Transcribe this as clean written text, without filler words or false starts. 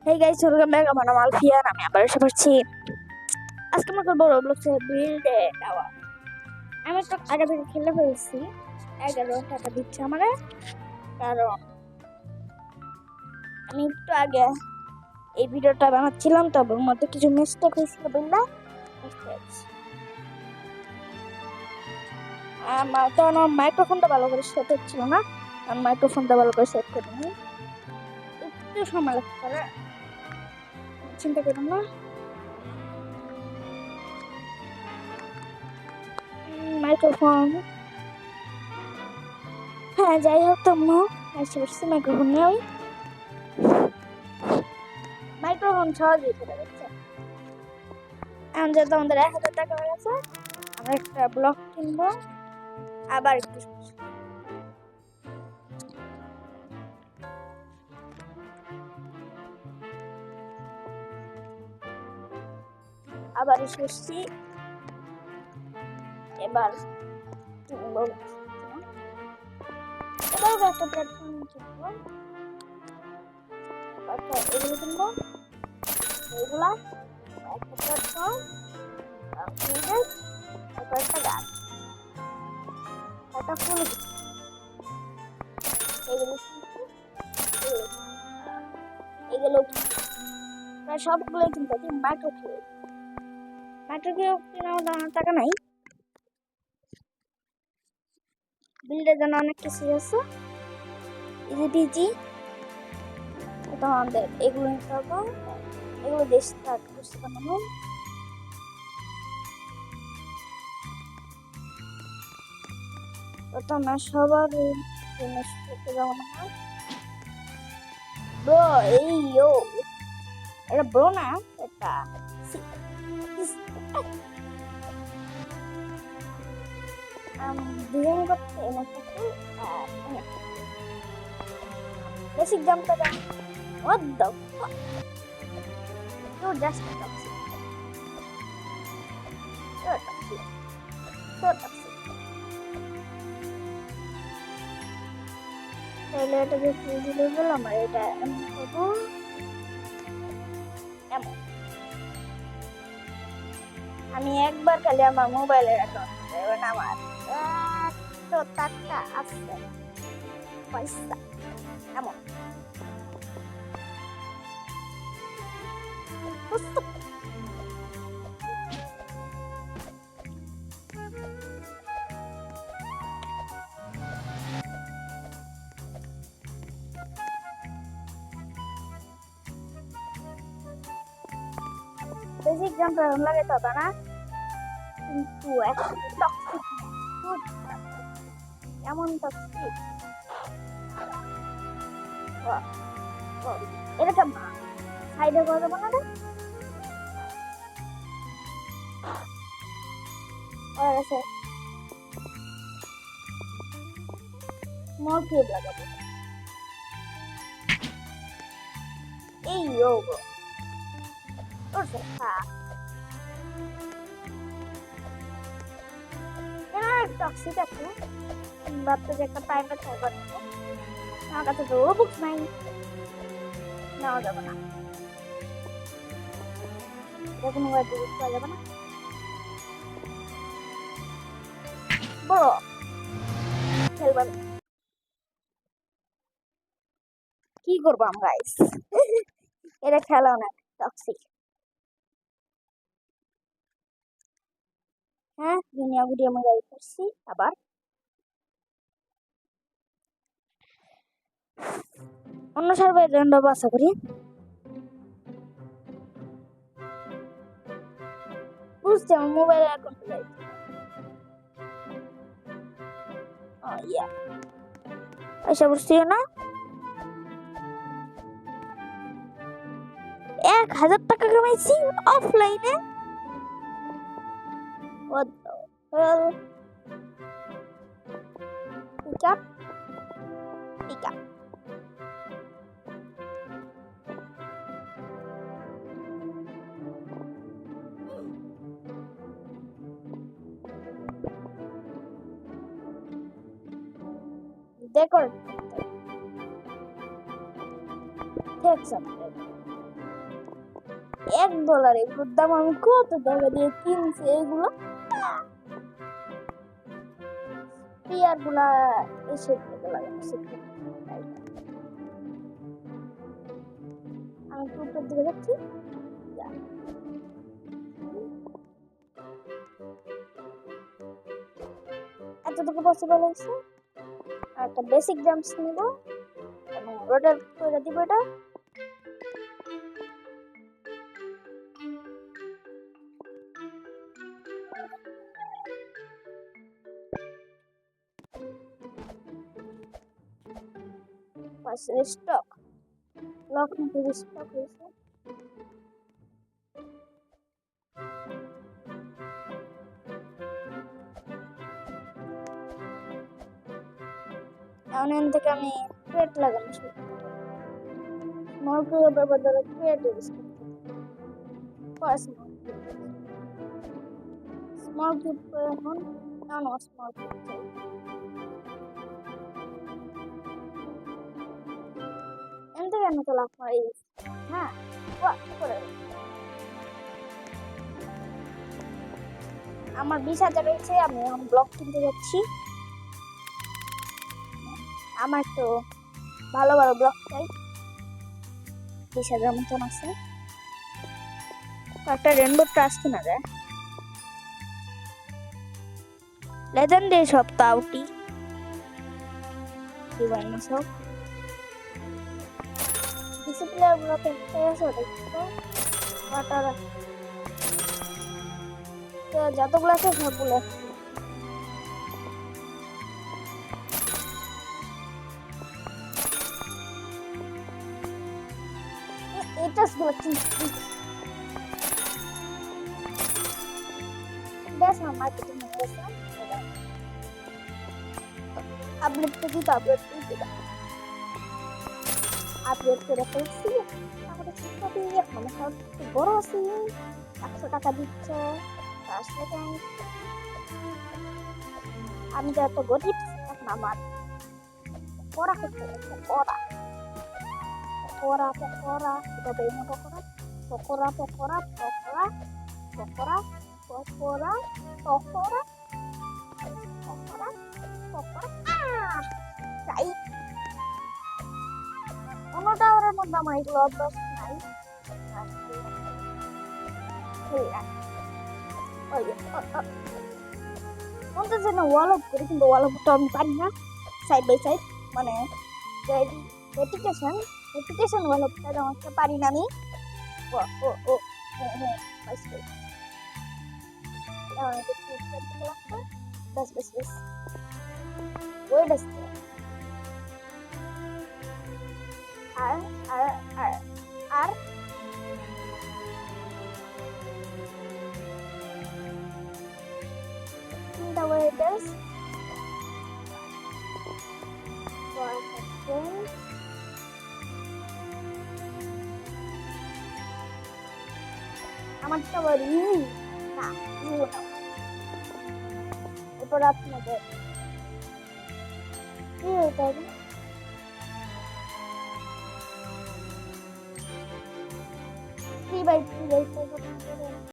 Hey guys, welcome back. আমার নাম আলফিয়ান। আমি আবার এসে পড়ছি। আজকে আমরা করবো রবলক্সে বিল্ড এ টাওয়ার। আমি তো আগে থেকে খেলে ফেলছি। 11 টাকা দিচ্ছে আমারে, কারণ আমি একটু আগে এই ভিডিওটা বানাচ্ছিলাম, তবে ওর মধ্যে কিছু মিস্টেক হয়েছিল বললা আমার মাইক্রোফোনটা ভালো করে সেট হচ্ছিল না। আমি মাইক্রোফোনটা ভালো করে সেট করে নিই, একটু সময় লাগতে পারে, চিন্তা করুন না। মাইক্রোফোন, হ্যাঁ যাই হোক, তোমরা এসে পড়ছি মাইক্রোফোন নিয়ে। ওই মাইক্রোফোন সহজেই ফেলে যাচ্ছে। এখন যেহেতু আমাদের 1000 টাকা হয়ে গেছে, আমরা একটা ব্লক কিনবো। আবার একটু আবার এসেছি, এবার কিনবো। এবার একটা প্ল্যাটফর্ম কিনবো, এগুলো কিনবো, এগুলা একটা প্ল্যাটফর্ম, তারপর একটা গাছ, একটা ফুল, এগুলো এগুলো প্রায় সবগুলো কিনতে হবে। মাইক্রো কেনার টাকা নাই, বিল্ডের জন্য অনেক কিছু আছে, ইজি পিজি। এটা আমাদের এগুলো নিতে হবে, এগুলো দিয়ে স্টার্ট করতে বানাবো। প্রথমে সবার জিনিস করতে যাবো না, ব্রো। এই ইয়ো, এটা ব্রো না, এটা ডিজাইন করতে এনে থাকি। বেসিক জাম্পটা দেন। What the fuck? You're just a toxic. You're toxic. You're toxic. তাহলে এটাকে ফ্রিজ লেভেল আমার এটা এমন করবো, এমন। আমি একবার খালি আমার মোবাইলের অ্যাকাউন্ট, কারণ আমার এত টাকা আছে, পয়সা এমন। বেসিক জাম্প লাগাইতে হবে না, কিন্তু একটা টক্সিক এমন টক্সিক। এরকম সাইডে করে দেবো না, স্মল কিউব লাগাবো। এই yogo টক্সিক আছে, ভাবতে যে একটা প্রাইভেট সার্ভার নেবো। আমার কাছে তো রোবুক্স নাই, নেওয়া যাবে না, কোনো ডিলিট করা যাবে না। বড় খেলবার কি করবো আমরা? এটা খেলা না, টক্সিক। হ্যাঁ, দুনিয়া ঘুরিয়ে আমরা গাড়ি করছি আবার। অন্য সার্ভারে রেন্ড আশা করি। বুঝছি আমার মোবাইলে অ্যাকাউন্ট যাই। ইয়া পয়সা বুঝছি না, 1000 টাকা কামাইছি অফলাইনে। What the hell? Pick up, pick up. Decorate. Take something. $1 এগুলোর দাম আমি কত টাকা দিয়ে কিনছি এগুলো পিয়ার গুলা এসে থেকে লাগানো আমি টুপের দিকে যাচ্ছি এতটুকু পসিবল হয়েছে একটা বেসিক জাম্পস নিব এবং রোটার করে দিব এটা বাস স্টক লক নিতে স্টক হয়েছে এখান থেকে আমি ক্রেট লাগানো শুরু স্মল কিউব বদলে ক্রেট ইউজ করতে স্মল কিউব এখন নানো স্মল কিউব এখান থেকে আমি তো লাভ পাই হ্যাঁ করে আমার 20,000 হয়েছে আমি এখন ব্লক কিনতে যাচ্ছি আমার তো ভালো ভালো ব্লক চাই 20,000 মতন আছে একটা রেনবো ট্রাস্ট কিনা যায় লেজেন্ডারি সব তো আউটি ডিভাইন সব ডিসিপ্লিন ব্লকে আছে দেখো ওয়াটার তো যতগুলো আছে সবগুলো এটা গুলো বেশ না মার্কেটিং হয়েছে আপডেট তো দিতে আপডেট করে ফেলছি আমাদের চিন্তা দিয়ে মানে সব বড় আছে 100 টাকা দিচ্ছে 400 টাকা আমি তো এত গরিব এখন আমার পড়া করতে হচ্ছে পকোড়া এটা বেইমো পকোড়া চাই অন্যটা ওর মধ্যে আমার এগুলো অভ্যাস নাই মনে যেন ওয়াল আপ করি কিন্তু ওয়াল আপটা আমি পারি না সাইড বাই সাইড মানে রেপিটেশন ওয়াল আপটা আমাকে পারি না আমি ও बस word is there R the word is for a second আমারটা বলি না এরপর আপনাদের কি হইতে হবে 3/3